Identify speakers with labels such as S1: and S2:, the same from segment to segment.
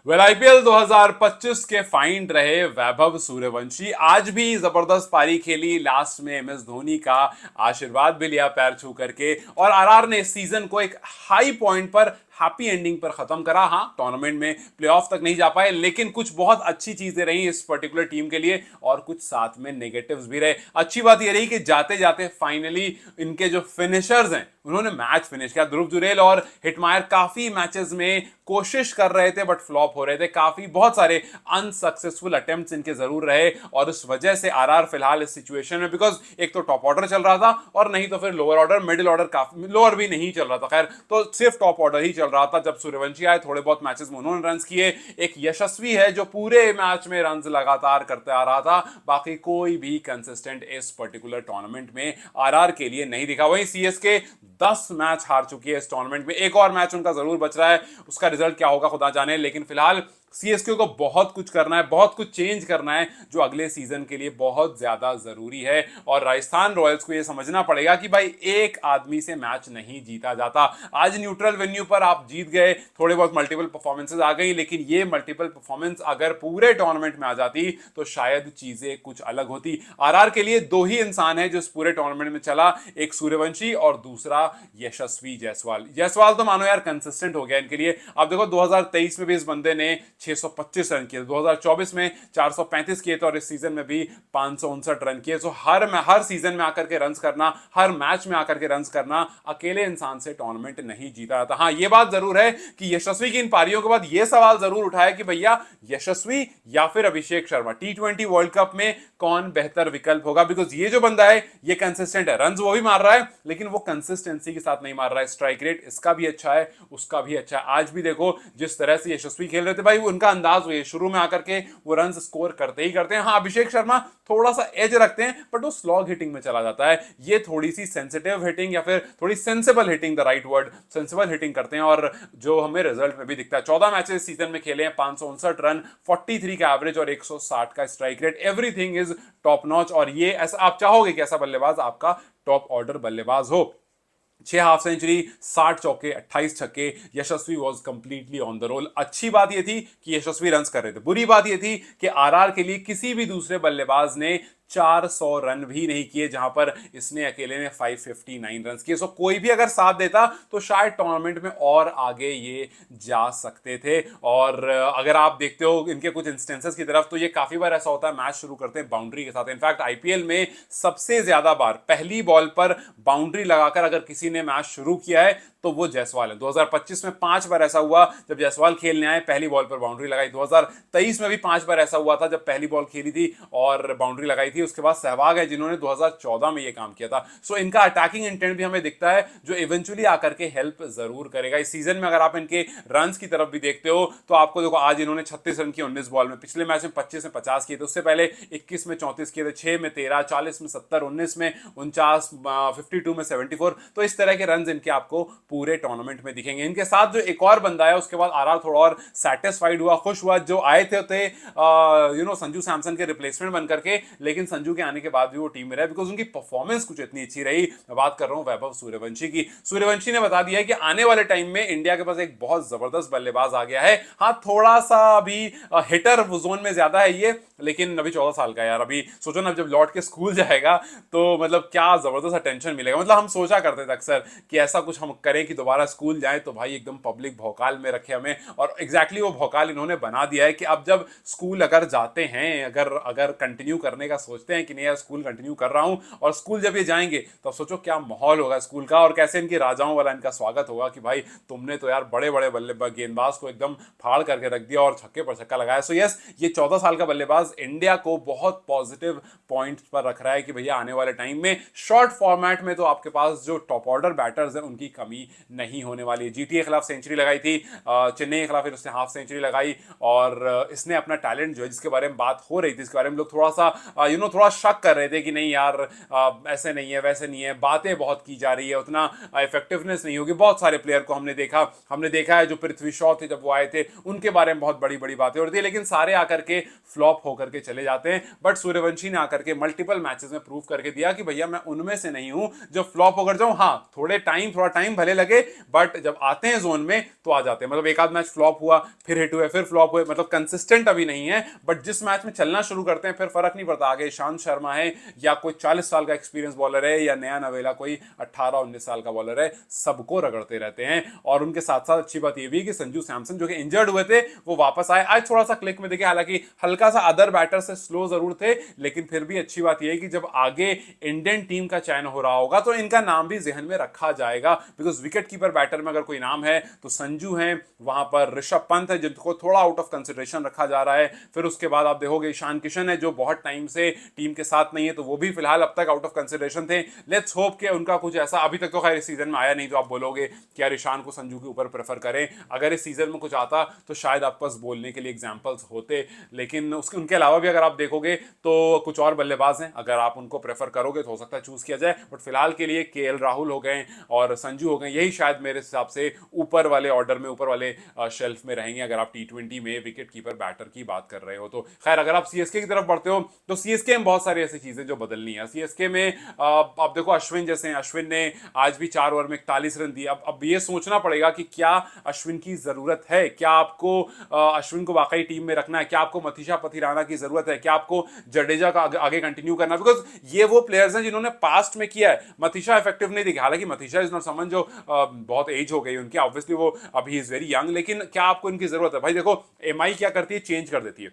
S1: Well IPL 2025 के find रहे वैभव सूर्यवंशी आज भी जबरदस्त पारी खेली। लास्ट में एमएस धोनी का आशीर्वाद भी लिया पैर छू करके और आरआर ने इस सीजन को एक हाई पॉइंट पर हैप्पी एंडिंग पर खत्म करा। हाँ, टूर्नामेंट में प्लेऑफ तक नहीं जा पाए, लेकिन कुछ बहुत अच्छी चीजें रही इस पर्टिकुलर टीम के लिए और कुछ साथ में नेगेटिव्स भी रहे। अच्छी बात यह रही कि जाते जाते फाइनली इनके जो फिनिशर्स हैं उन्होंने मैच फिनिश किया। ध्रुव जुरेल और हिटमायर काफी मैचेस में कोशिश कर रहे थे बट फ्लॉप हो रहे थे। काफी बहुत सारे अनसक्सेसफुल अटेम्प्ट्स इनके जरूर रहे और उस वजह से आरआर फिलहाल इस सिचुएशन में, बिकॉज एक तो टॉप ऑर्डर चल रहा था और नहीं तो फिर लोअर ऑर्डर, मिडिल ऑर्डर, काफी लोअर भी नहीं चल रहा था, खैर तो सिर्फ टॉप ऑर्डर ही चल रहा था जब सूर्यवंशी आए। थोड़े बहुत मैचेस में उन्होंने रन किए। एक यशस्वी है जो पूरे मैच में रन लगातार करते आ रहा था, बाकी कोई भी कंसिस्टेंट इस पर्टिकुलर टूर्नामेंट में आरआर के लिए नहीं दिखा। वहीं सीएसके 10 मैच हार चुकी है इस टूर्नामेंट में। एक और मैच उनका जरूर बच रहा है, उसका रिजल्ट क्या होगा खुदा जाने, लेकिन फिलहाल सीएसके को बहुत कुछ करना है, बहुत कुछ चेंज करना है जो अगले सीजन के लिए बहुत ज्यादा जरूरी है। और राजस्थान रॉयल्स को यह समझना पड़ेगा कि भाई एक आदमी से मैच नहीं जीता जाता। आज न्यूट्रल वेन्यू पर आप जीत गए, थोड़े बहुत मल्टीपल परफॉर्मेंसेज आ गई, लेकिन ये मल्टीपल परफॉर्मेंस अगर पूरे टूर्नामेंट में आ जाती तो शायद चीजें कुछ अलग होती। आरआर के लिए दो ही इंसान है जो इस पूरे टूर्नामेंट में चला, एक सूर्यवंशी और दूसरा यशस्वी जायसवाल। जायसवाल तो मानो यार कंसिस्टेंट हो गया इनके लिए। आप देखो 2023 में भी इस बंदे ने 625 रन किए, 2024 में 435 किए थे और इस सीजन में भी 559 रन किए। सो हर सीजन में आकर के रन्स करना, हर मैच में आकर के रन्स करना, अकेले इंसान से टूर्नामेंट नहीं जीता जाता। हाँ, ये बात जरूर है कि यशस्वी की इन पारियों के बाद ये सवाल जरूर उठाया कि भैया यशस्वी या फिर अभिषेक शर्मा, टी20 वर्ल्ड कप में कौन बेहतर विकल्प होगा, बिकॉज ये जो बंदा है ये कंसिस्टेंट है, रन वो भी मार रहा है लेकिन वो कंसिस्टेंसी के साथ नहीं मार रहा है। स्ट्राइक रेट इसका भी अच्छा है, उसका भी अच्छा है। आज भी देखो जिस तरह से यशस्वी खेल रहे थे भाई, उनका अंदाज हुई शुरू में आकर के वो रन स्कोर करते ही करते हैं। हाँ, अभिषेक शर्मा थोड़ा सा एज रखते हैं बट वो स्लॉग हिटिंग में चला जाता है। ये थोड़ी सी सेंसिटिव हिटिंग या फिर थोड़ी sensible hitting, the right word, sensible hitting करते हैं और जो हमें रिजल्ट में भी दिखता है। 14 मैचेस सीजन में खेले हैं, 559 रन, 43 का एवरेज और 160 का strike rate. Everything is top notch और ये ऐसा आप चाहोगे कि ऐसा बल्लेबाज आपका टॉप ऑर्डर बल्लेबाज हो। 6 हाफ सेंचुरी, 60 चौके, 28 छक्के। Yashasvi was completely on the roll. अच्छी बात यह थी कि यशस्वी रन कर रहे थे, बुरी बात यह थी कि आरआर के लिए किसी भी दूसरे बल्लेबाज ने 400 रन भी नहीं किए, जहां पर इसने अकेले ने 559 रन किए। सो कोई भी अगर साथ देता तो शायद टूर्नामेंट में और आगे ये जा सकते थे। और अगर आप देखते हो इनके कुछ इंस्टेंसेस की तरफ तो ये काफी बार ऐसा होता है मैच शुरू करते हैं बाउंड्री के साथ। इनफैक्ट आईपीएल में सबसे ज्यादा बार पहली बॉल पर बाउंड्री लगाकर अगर किसी ने मैच शुरू किया है तो वो जायसवाल है। 2025 में 5 बार ऐसा हुआ जब जायसवाल खेलने आए, पहली बॉल पर बाउंड्री लगाई। 2023 में भी 5 बार ऐसा हुआ था जब पहली बॉल खेली थी और बाउंड्री लगाई थी। उसके बाद सहवाग है जिन्होंने 2014 में ये काम किया था। सो इनका अटैकिंग इंटेंट भी हमें दिखता है जो इवेंचुअली आकर के हेल्प जरूर करेगा इस सीजन में। अगर आप इनके रन्स की तरफ भी देखते हो तो आपको देखो आज इन्होंने 36 रन किए 19 बॉल में, पिछले मैच में 25 में 50 किए थे, उससे पहले 21 में 34 किए थे, 6 में 13, 40 में 70, 19 में 49, 52 में 74। तो इस तरह के रन इनके आपको पूरे टूर्नामेंट में दिखेंगे। इनके साथ जो एक और बंदा है उसके बाद आरआर थोड़ा और सेटिस्फाइड हुआ, खुश हुआ। जो आए थे संजू सैमसन के रिप्लेसमेंट बनकर के, लेकिन संजू के आने के बाद भी वो टीम में रहे बिकॉज उनकी परफॉर्मेंस कुछ इतनी अच्छी रही। मैं बात कर रहा हूं वैभव सूर्यवंशी की। सूर्यवंशी ने बता दिया है कि आने वाले टाइम में इंडिया के पास एक बहुत जबरदस्त बल्लेबाज आ गया है। हाँ, थोड़ा सा अभी हिटर जोन में ज्यादा है ये, लेकिन अभी 14 साल का है यार। अभी सोचो ना जब लौट के स्कूल जाएगा तो मतलब क्या जबरदस्त अटेंशन मिलेगा। मतलब हम सोचा करते थे अक्सर कि ऐसा कुछ हम करें कि दोबारा स्कूल जाए तो भाई एकदम पब्लिक भौकाल में रखे हमें, और एग्जैक्टली वो भौकाल इन्होंने बना दिया है कि अब जब स्कूल अगर जाते हैं, अगर कंटिन्यू करने का सोचते हैं कि नहीं यार स्कूल कंटिन्यू कर रहा हूं, और स्कूल जब ये जाएंगे तो सोचो क्या माहौल होगा स्कूल का और कैसे इनके राजाओं वाला इनका स्वागत होगा कि भाई तुमने तो यार बड़े बड़े बल्लेबाज गेंदबाज को एकदम फाड़ करके रख दिया और छक्के पर छक्का लगाया। सो यस, ये 14 साल का बल्लेबाज इंडिया को बहुत पॉजिटिव पॉइंट पर रख रहा है कि भैया आने वाले टाइम में शॉर्ट फॉर्मेट में तो आपके पास जो टॉप ऑर्डर बैटर्स हैं उनकी कमी नहीं होने वाली है। जीटी के खिलाफ सेंचुरी लगाई थी, चेन्नई के खिलाफ फिर उसने हाफ सेंचुरी लगाई और इसने अपना टैलेंट जो है जिसके बारे में बात हो रही थी, इसके बारे में लोग थोड़ा सा थोड़ा शक कर रहे थे कि नहीं यार ऐसे नहीं है वैसे नहीं है, बातें बहुत की जा रही है, उतना इफेक्टिवनेस नहीं होगी। बहुत सारे प्लेयर को हमने देखा है जो पृथ्वी शॉ थे जब वो आए थे उनके बारे में बहुत बड़ी बड़ी बातें हो रही थी, लेकिन सारे आकर के फ्लॉप हो होकर के चले जाते हैं। बट सूर्यवंशी ने आकर के मल्टीपल मैचेस में प्रूव करके दिया कि भैया मैं उनमें से नहीं हूं जो फ्लॉप होकर जाऊं। हाँ, थोड़ा टाइम भले लगे, बट जब आते हैं जोन में तो आ जाते हैं। मतलब एक आध मैच फ्लॉप हुआ, फिर हिट हुए, फिर फ्लॉप हुए, मतलब कंसिस्टेंट अभी नहीं है, बट जिस मैच में चलना शुरू करते हैं फिर फर्क नहीं पड़ता आगे ईशांत शर्मा है या कोई 40 साल का एक्सपीरियंस बॉलर है या नया नवेला कोई 18-19 साल का बॉलर है, सबको रगड़ते रहते हैं। और उनके साथ साथ अच्छी बात यह भी कि संजू सैमसन जो कि इंजर्ड हुए थे वो वापस आए। आज थोड़ा सा क्लिक में देखे, हालांकि हल्का सा अदर बैटर से स्लो जरूर थे, लेकिन फिर भी अच्छी बात यह है कि जब आगे इंडियन टीम का चयन हो रहा होगा तो इनका नाम भी जहन में रखा जाएगा। बिकॉज विकेट कीपर बैटर में अगर कोई नाम है तो संजू है, वहां पर ऋषभ पंत है जिनको थोड़ा आउट ऑफ कंसिडरेशन रखा जा रहा है। फिर उसके बाद आप देखोगे ईशान किशन है जो बहुत टाइम से टीम के साथ नहीं है, तो वो भी फिलहाल अब तक आउट ऑफ कंसिडरेशन थे। लेट्स होप कि उनका कुछ ऐसा अभी तक तो खैर इस सीजन में आया नहीं, तो आप बोलोगे कि यार ईशान को संजू के ऊपर प्रेफर करें। अगर इस सीजन में कुछ आता तो शायद आपके पास बोलने के लिए एग्जांपल्स होते, लेकिन उसके उनके अलावा भी अगर आप देखोगे तो कुछ और बल्लेबाज हैं, अगर आप उनको प्रेफर करोगे तो हो सकता है चूज किया जाए। बट फिलहाल के लिए केएल राहुल हो गए और संजू हो गए, यही शायद मेरे हिसाब से ऊपर वाले ऑर्डर में, ऊपर वाले शेल्फ में रहेंगे अगर आप टी20 में विकेट कीपर बैटर की बात कर रहे हो तो। खैर अगर आप सीएसके की तरफ बढ़ते हो तो सीएसके में बहुत सारी ऐसी चीजें जो बदलनी है। सीएसके में आप देखो अश्विन जैसे हैं, अश्विन ने आज भी 4 ओवर में 41 रन दिए। अब ये सोचना पड़ेगा कि क्या अश्विन की जरूरत है, क्या आपको अश्विन को वाकई टीम में रखना है, क्या आपको मथीशा पथिराना की जरूरत है, क्या आपको जडेजा का आगे कंटिन्यू करना है। बिकॉज ये वो प्लेयर्स हैं जिन्होंने पास्ट में किया है। मथीशा इफेक्टिव नहीं दिखे, हालांकि मथीशा इज नॉट समवन जो बहुत एज हो गई उनकी, ऑब्वियसली वो अभी इज वेरी यंग, लेकिन क्या आपको इनकी जरूरत है? भाई देखो एमआई क्या करती है, चेंज कर देती है।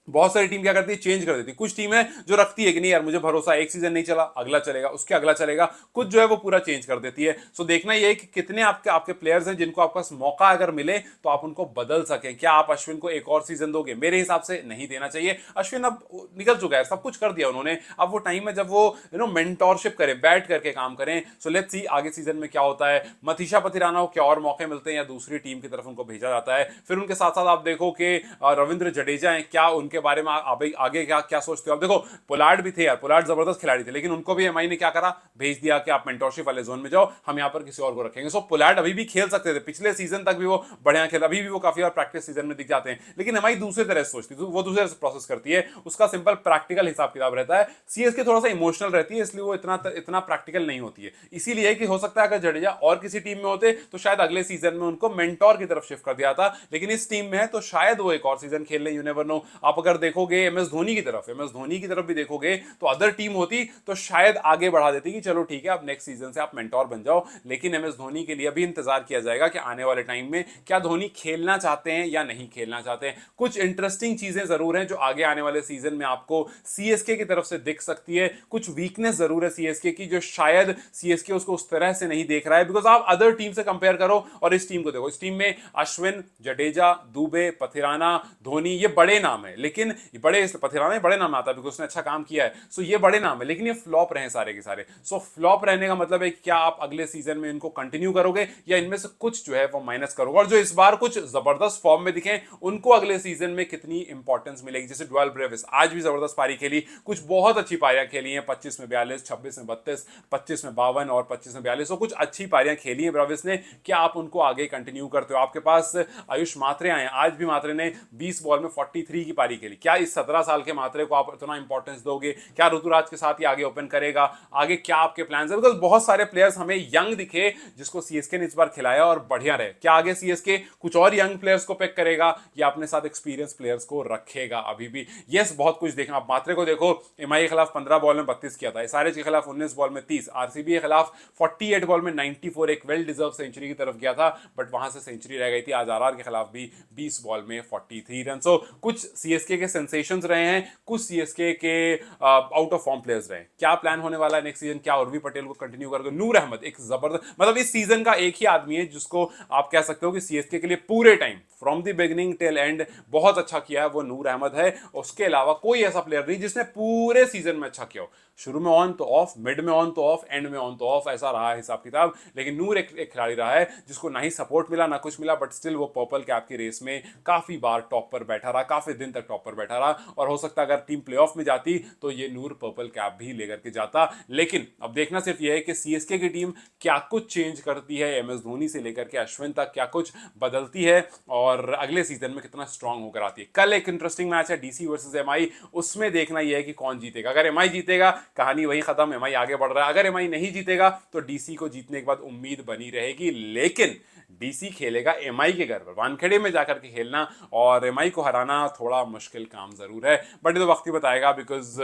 S1: बहुत सारी टीम क्या करती है, चेंज कर देती है। कुछ टीम है जो रखती है कि नहीं यार मुझे भरोसा, एक सीजन नहीं चला अगला चलेगा, उसके अगला चलेगा। कुछ जो है वो पूरा चेंज कर देती है। सो देखना ये है कि कितने आपके आपके प्लेयर्स हैं जिनको आपका मौका अगर मिले तो आप उनको बदल सकें। क्या आप अश्विन को एक और सीजन दोगे? मेरे हिसाब से नहीं देना चाहिए। अश्विन अब निकल चुका है, सब कुछ कर दिया उन्होंने। अब वो टाइम है जब वो मेंटोरशिप करें, बैठ करके काम करें। सो लेट्स सी आगे सीजन में क्या होता है। मथीशा पथिराना को क्या और मौके मिलते हैं या दूसरी टीम की तरफ उनको भेजा जाता है? फिर उनके साथ साथ आप देखो कि रविंद्र जडेजा हैं, क्या उनके बारे में आगे क्या क्या सोचते हो? आप देखो पोलार्ड भी थे यार, पोलार्ड जबरदस्त खिलाड़ी थे, लेकिन उनको भी एमआई ने क्या करा, भेज दिया कि आप मेंटोरशिप वाले जोन में जाओ, हम यहां पर किसी और को रखेंगे। सो पोलार्ड अभी भी खेल सकते थे, पिछले सीजन तक भी वो बढ़िया खेल, अभी भी वो काफी बार प्रैक्टिस सीजन में दिख जाते हैं, लेकिन एमआई दूसरे तरह से सोचती है, वो दूसरे से प्रोसेस करती है। उसका सिंपल प्रैक्टिकल हिसाब किताब रहता है। सीएसके थोड़ा सा इमोशनल रहती है, इसलिए वो इतना प्रैक्टिकल नहीं होती है। इसीलिए कि हो सकता है अगर जडेजा और किसी टीम में होते तो शायद अगले सीजन में उनको मेंटोर की तरफ शिफ्ट कर दिया था, लेकिन इस टीम में है तो शायद वो एक और सीजन खेल ले, यू नेवर नो। आप अगर देखोगे एमएस धोनी की तरफ भी देखोगे तो अदर टीम होती तो शायद आगे बढ़ा देती कि चलो ठीक है अब नेक्स्ट सीजन से आप मेंटोर बन जाओ। लेकिन एमएस धोनी के लिए भी इंतजार किया जाएगा कि आने वाले टाइम में क्या धोनी खेलना चाहते हैं या नहीं खेलना चाहते हैं। कुछ इंटरेस्टिंग चीजें जरूर हैं जो आगे आने वाले सीजन में आपको सीएसके की तरफ से दिख सकती है। कुछ वीकनेस जरूर है सीएसके की जो शायद सीएसके उसको उस तरह से नहीं देख रहा है। बिकॉज आप अदर टीम से कंपेयर करो और इस टीम को देखो, इस टीम में अश्विन, जडेजा, दुबे, पथिराना, धोनी, ये बड़े नाम है, लेकिन बड़े पथिराना बड़े नाम आता है बिकॉज उसने अच्छा काम किया है। सो ये बड़े नाम है, लेकिन ये फ्लॉप रहे सारे के सारे। सो फ्लॉप रहने का मतलब है कि क्या आप अगले सीजन में इनको कंटिन्यू करोगे या इनमें से कुछ जो है वो माइनस करोगे। और जो इस बार कुछ जबरदस्त फॉर्म में दिखे उनको अगले सीजन में कितनी इंपॉर्टेंस मिलेगी। जैसे ड्वेल ब्रेविस आज भी जबरदस्त पारी खेली, कुछ बहुत अच्छी पारियां खेली हैं, 25 में 42, 26 में 32, 25 में 52 और 25 में 42। तो कुछ अच्छी पारियां खेली हैं ब्रेविस ने। क्या आप उनको आगे कंटिन्यू करते हो? आपके पास आयुष मात्रे आए, आज भी मात्रे ने 20 बॉल में 43 की पारी खेली। क्या इस 17 साल के मात्रे को आप इतना इंपॉर्टेंस दोगे? क्या ऋतुराज के साथ ही आगे ओपन करेगा? आगे क्या आपके प्लान्स है? बिकॉज बहुत सारे प्लेयर्स हमें यंग दिखे जिसको सीएसके ने इस बार खिलाया और बढ़िया रहे। क्या आगे सीएसके कुछ और यंग प्लेयर्स को पिक करेगा या अपने साथ एक्सपीरियंस प्लेयर्स को रखेगा? अभी भी यस बहुत कुछ देखना। आप मात्रे को देखो, एमआई के खिलाफ 15 बॉल में 32 किया था, एसआरएच के खिलाफ 19 बॉल में 30, आरसीबी के खिलाफ 48 बॉल में 94, एक वेल डिजर्व सेंचुरी की तरफ गया था, बट वहां से सेंचुरी रह गई थी। आज आरआर के खिलाफ भी 20 बॉल में 43 रन। सो कुछ सीएसके के सेंसेशंस रहे हैं, कुछ सीएसके के आउट ऑफ फॉर्म प्लेयर्स रहे। क्या प्लान होने वाला है नेक्स्ट सीजन? क्या उर्वी पटेल को कंटिन्यू करोगे? नूर अहमद एक जबरदस्त, मतलब इस सीजन का एक ही आदमी है जिसको आप कह सकते हो कि सीएसके के लिए पूरे time from the beginning till and बहुत अच्छा किया है, वो नूर अहमद है। उसके अलावा कोई ऐसा प्लेयर नहीं जिसने पूरे सीजन में अच्छा किया हो। शुरू में ऑन तो ऑफ, मिड में ऑन तो ऑफ, एंड में ऑन तो ऑफ, ऐसा रहा है हिसाब किताब। लेकिन नूर एक खिलाड़ी रहा है जिसको ना ही सपोर्ट मिला ना कुछ मिला, बट स्टिल वो पर्पल कैप की रेस में काफी बार टॉप पर बैठा रहा, काफी दिन तक टॉप टॉप पर बैठा रहा और हो सकता अगर टीम प्लेऑफ में जाती तो ये नूर पर्पल कैप भी लेकर के जाता। लेकिन अब देखना सिर्फ ये है कि सीएसके की टीम क्या कुछ चेंज करती है, एम एस धोनी से लेकर के अश्विन तक क्या कुछ बदलती है और अगले सीजन में कितना स्ट्रांग होकर आती है। कल एक इंटरेस्टिंग मैच है डीसी वर्सेस एमआई, उसमें देखना यह है कि कौन जीतेगा। अगर एमआई जीतेगा कहानी वही खत्म, एमआई आगे बढ़ रहा है। अगर एमआई नहीं जीतेगा तो डीसी को जीतने के बाद उम्मीद बनी रहेगी, लेकिन डीसी खेलेगा एमआई के घर पर, वानखेड़े में जाकर के खेलना, और एमआई को हराना थोड़ा मुश्किल काम जरूर है, बट ये तो वक्त ही बताएगा because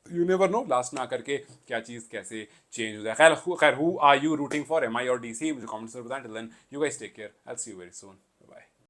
S1: you never know last में आकर के क्या चीज कैसे चेंज हो जाए। खैर who are you rooting for, MI और डीसी? मुझे कमेंट्स में बताएं। Till then you guys take care, I will see you very soon.